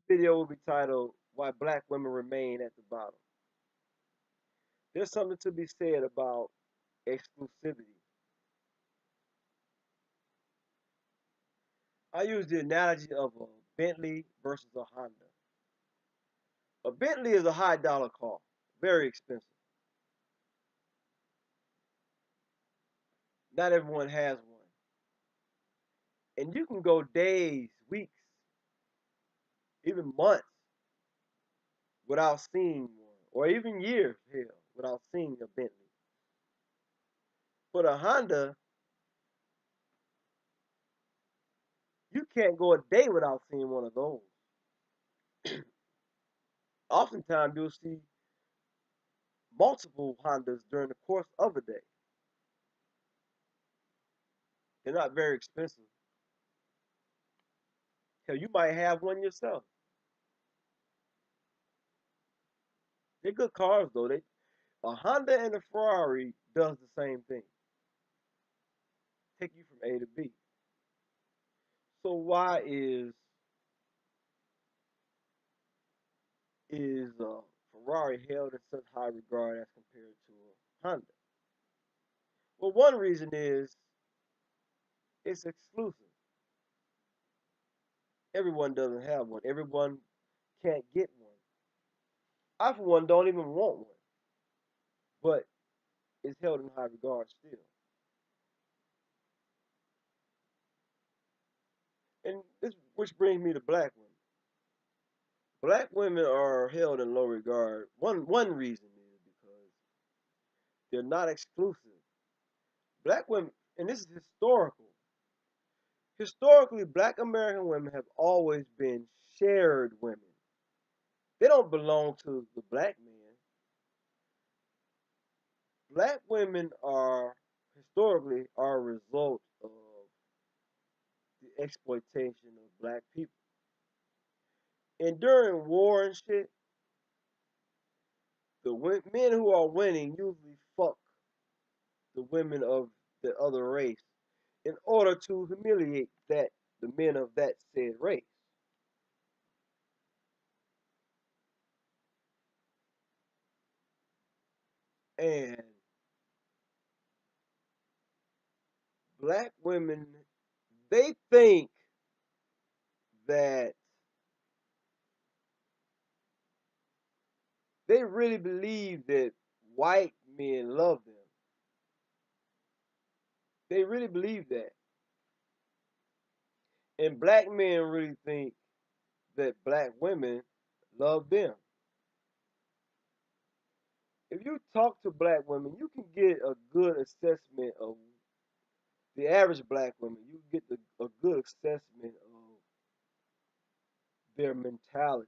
Video will be titled Why Black Women Remain at the Bottom. There's something to be said about exclusivity. I use the analogy of a Bentley versus a Honda. A Bentley is a high dollar car, very expensive. Not everyone has one. And you can go days, weeks, even months without seeing one, or even years, hell, without seeing a Bentley. But a Honda, you can't go a day without seeing one of those. Oftentimes, you'll see multiple Hondas during the course of a day. They're not very expensive. Hell, you might have one yourself. They're good cars though. A Honda and a Ferrari does the same thing. Take you from A to B. So why is Ferrari held in such high regard as compared to a Honda? Well, one reason is it's exclusive. Everyone doesn't have one. Everyone can't get one. I, for one, don't even want one, but it's held in high regard still. And this, which brings me to black women. Black women are held in low regard. One reason is because they're not exclusive. Black women, and this is historical. Historically, black American women have always been shared women. They don't belong to the black man. Black women are historically are a result of the exploitation of black people. And during war and shit, the men who are winning usually fuck the women of the other race in order to humiliate the men of that said race. And black women, they think that they really believe that white men love them. They really believe that. And black men really think that black women love them. If you talk to black women, you can get a good assessment of the average black woman. You get a good assessment of their mentality.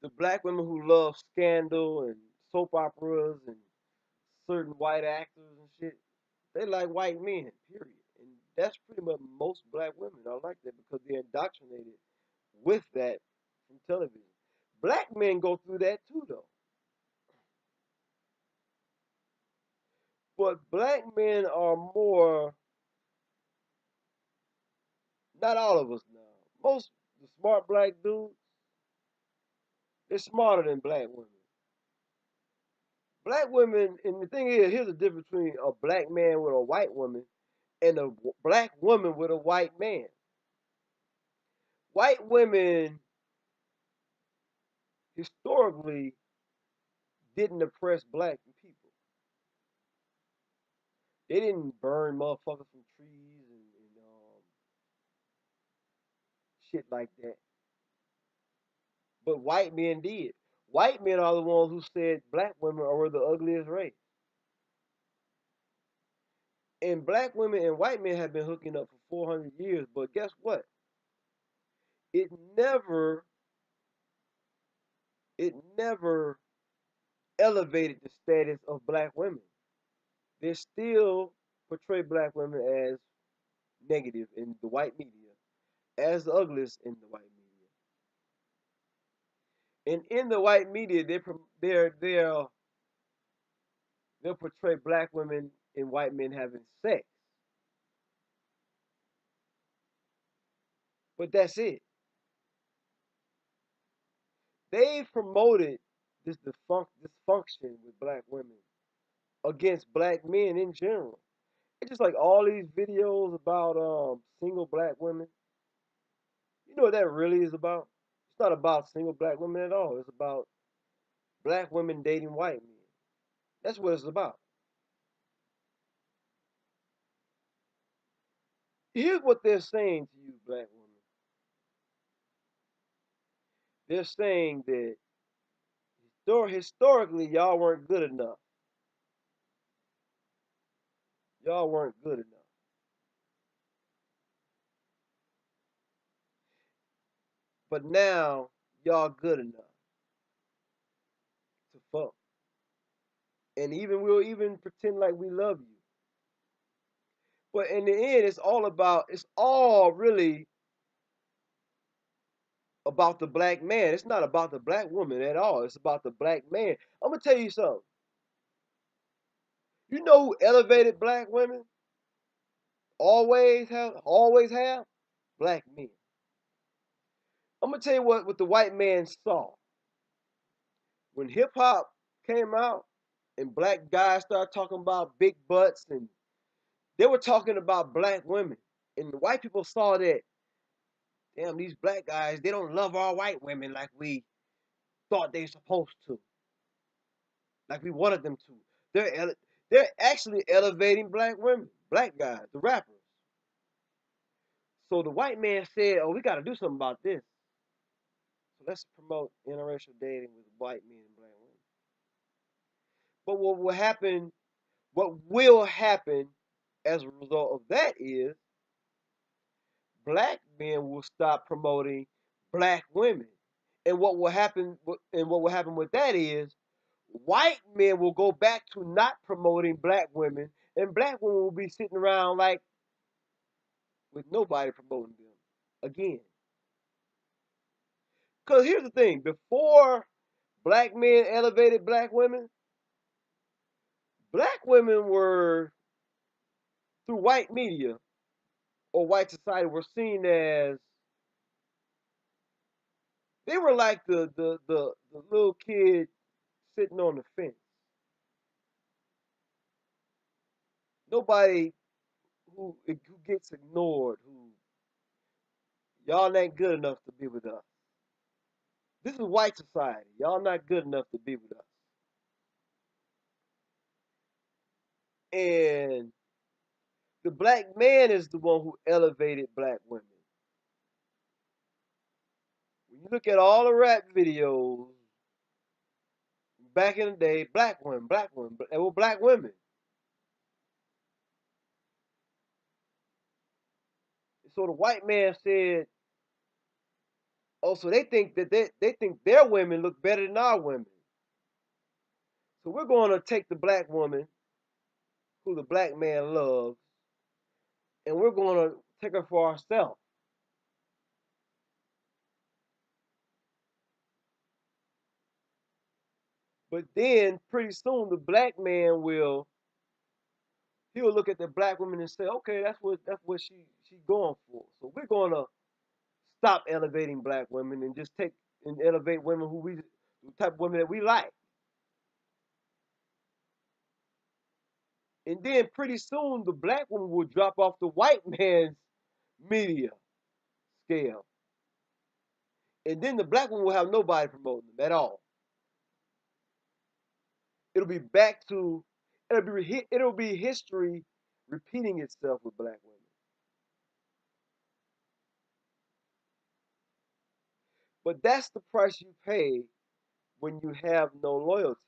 The black women who love scandal and soap operas and certain white actors and shit, they like white men, period. And that's pretty much most black women are like that because they're indoctrinated with that from television. Black men go through that too, though. But black men are more, not all of us now. Most the smart black dudes, they're smarter than black women. Black women, and the thing is, here's the difference between a black man with a white woman and a black woman with a white man. White women historically didn't oppress black people. They didn't burn motherfuckers from trees and shit like that. But white men did. White men are the ones who said black women are the ugliest race. And black women and white men have been hooking up for 400 years. But guess what? It never, it never elevated the status of black women. They still portray black women as negative in the white media, as the ugliest in the white media. And in the white media, they'll portray black women and white men having sex. But that's it. They've promoted this dysfunction with black women against black men in general. It's just like all these videos about single black women. You know what that really is about? It's not about single black women at all. It's about black women dating white men. That's what it's about. Here's what they're saying to you, black women. They're saying that historically y'all weren't good enough. Y'all weren't good enough. But now y'all good enough to fuck. And even we'll even pretend like we love you. But in the end, it's all really about the black man. It's not about the black woman at all. It's about the black man. I'm gonna tell you something. You know who elevated black women? Always have black men. I'm gonna tell you what the white man saw. When hip hop came out and black guys started talking about big butts and they were talking about black women. And the white people saw that, damn, these black guys, they don't love our white women like we thought they supposed to, like we wanted them to. They're actually elevating black women, black guys, the rappers. So the white man said, "Oh, we got to do something about this. So let's promote interracial dating with white men and black women." But what will happen? What will happen as a result of that is black men will stop promoting black women, and what will happen? And what will happen with that is white men will go back to not promoting black women, and black women will be sitting around like with nobody promoting them again. Because here's the thing: before black men elevated black women were through white media or white society were seen as they were like the little kid sitting on the fence. Nobody who gets ignored, who y'all ain't good enough to be with us. This is white society. Y'all not good enough to be with us. And the black man is the one who elevated black women. When you look at all the rap videos back in the day, black women, they were black women. So the white man said, "Oh, so they think that they think their women look better than our women. So we're going to take the black woman who the black man loves, and we're going to take her for ourselves." But then pretty soon the black man he'll look at the black woman and say, "Okay, that's what she going for. So we're going to stop elevating black women and just take and elevate women the type of women that we like." And then pretty soon the black woman will drop off the white man's media scale. And then the black woman will have nobody promoting them at all. It'll be back to it'll be history repeating itself with black women. But that's the price you pay when you have no loyalty.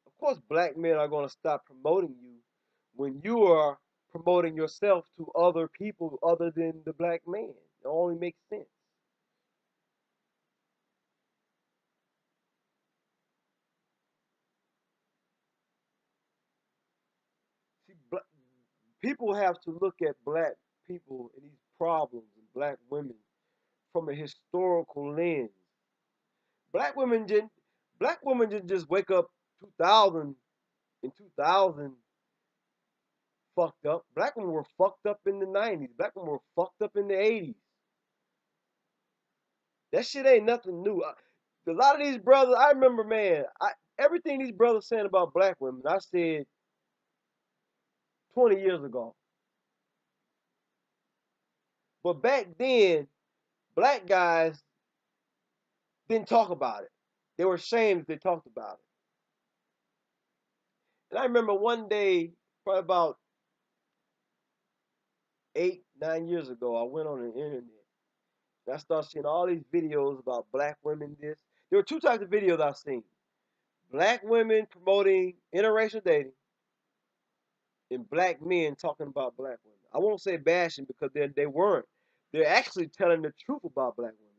Of course, black men are going to stop promoting you when you are promoting yourself to other people other than the black man. It only makes sense. See, people have to look at black people and these problems and black women from a historical lens. Black women didn't Black women didn't just wake up 2000 in 2000 fucked up. Black women were fucked up in the 90s. Black women were fucked up in the 80s. That shit ain't nothing new. A lot of these brothers, I remember, man, everything these brothers saying about black women, I said 20 years ago. But back then, black guys didn't talk about it. They were ashamed if they talked about it. And I remember one day, probably about 8, 9 years ago, I went on the internet and I started seeing all these videos about black women. There were two types of videos I've seen: black women promoting interracial dating, and black men talking about black women. I won't say bashing because they weren't. They're actually telling the truth about black women.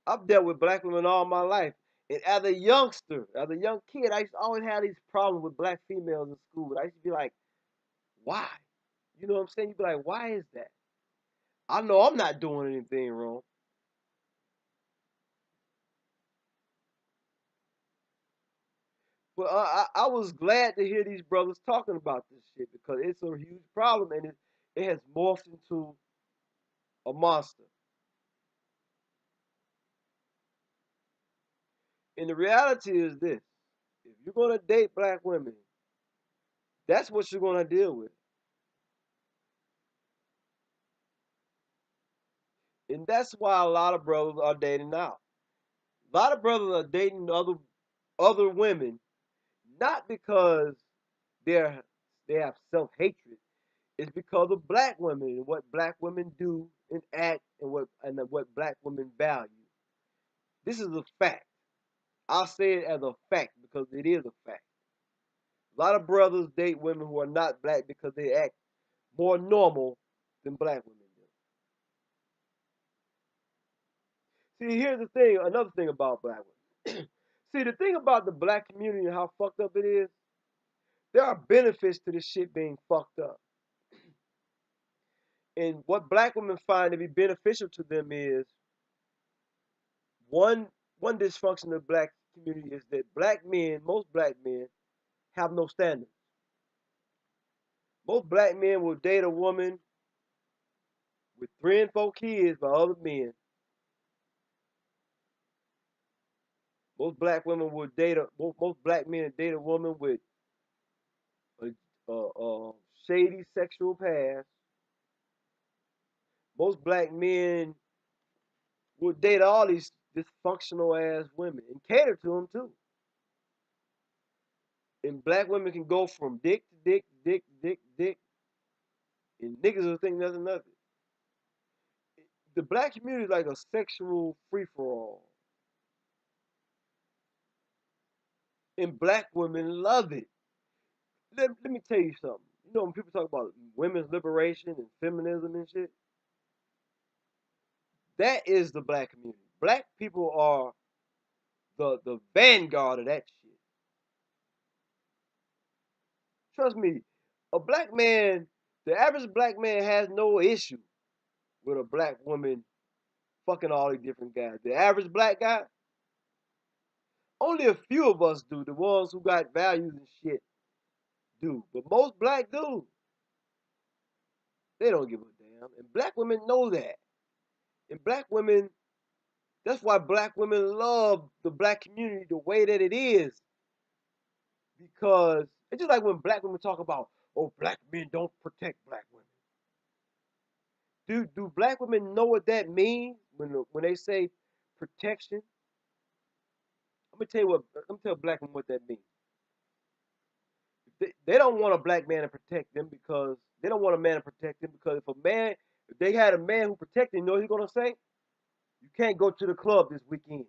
I've dealt with black women all my life. And as a youngster, as a young kid, I used to always have these problems with black females in school. I used to be like, why? You know what I'm saying? You'd be like, why is that? I know I'm not doing anything wrong. But I was glad to hear these brothers talking about this shit because it's a huge problem and it has morphed into a monster. And the reality is this: if you're gonna date black women, that's what you're gonna deal with. And that's why a lot of brothers are dating now. A lot of brothers are dating other women, not because they're they have self hatred. It's because of black women and what black women do and act and what black women value. This is a fact. I'll say it as a fact because it is a fact. A lot of brothers date women who are not black because they act more normal than black women do. See, here's the thing, another thing about black women. See, the thing about the black community and how fucked up it is, there are benefits to this shit being fucked up. And what black women find to be beneficial to them is one one dysfunction of the black community is that black men, most black men, have no standards. Most black men will date a woman with 3 and 4 kids by other men. Most black women will date most black men date a woman with a, shady sexual past. Most black men will date all these dysfunctional ass women and cater to them too. And black women can go from dick to dick, dick, dick, dick, and niggas will think nothing of it. The black community is like a sexual free for all, and black women love it. Let me tell you something. You know when people talk about women's liberation and feminism and shit, that is the black community. Black people are the vanguard of that shit. Trust me, a black man, the average black man has no issue with a black woman fucking all these different guys. The average black guy, only a few of us do. The ones who got values and shit do. But most black dudes, they don't give a damn. And black women know that. And black women, that's why black women love the black community the way that it is. Because it's just like when black women talk about, oh, black men don't protect black women. Do black women know what that means when they say protection? Let me tell black women what that means. They don't want a black man to protect them because they don't want a man to protect them because if they had a man who protected them, you know what he's gonna say? You can't go to the club this weekend.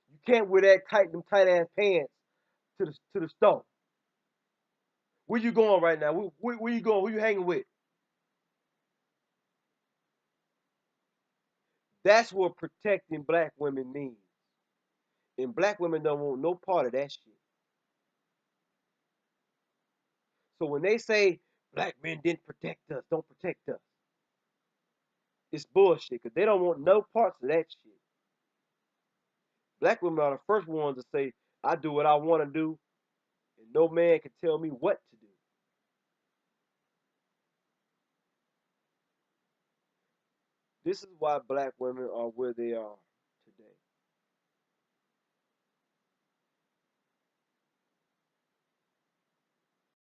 You can't wear them tight ass pants to the store. Where you going right now? Where you going? Who you hanging with? That's what protecting black women means. And black women don't want no part of that shit. So when they say black men didn't protect us, don't protect us, it's bullshit because they don't want no parts of that shit. Black women are the first ones to say, I do what I want to do and no man can tell me what to do. This is why black women are where they are.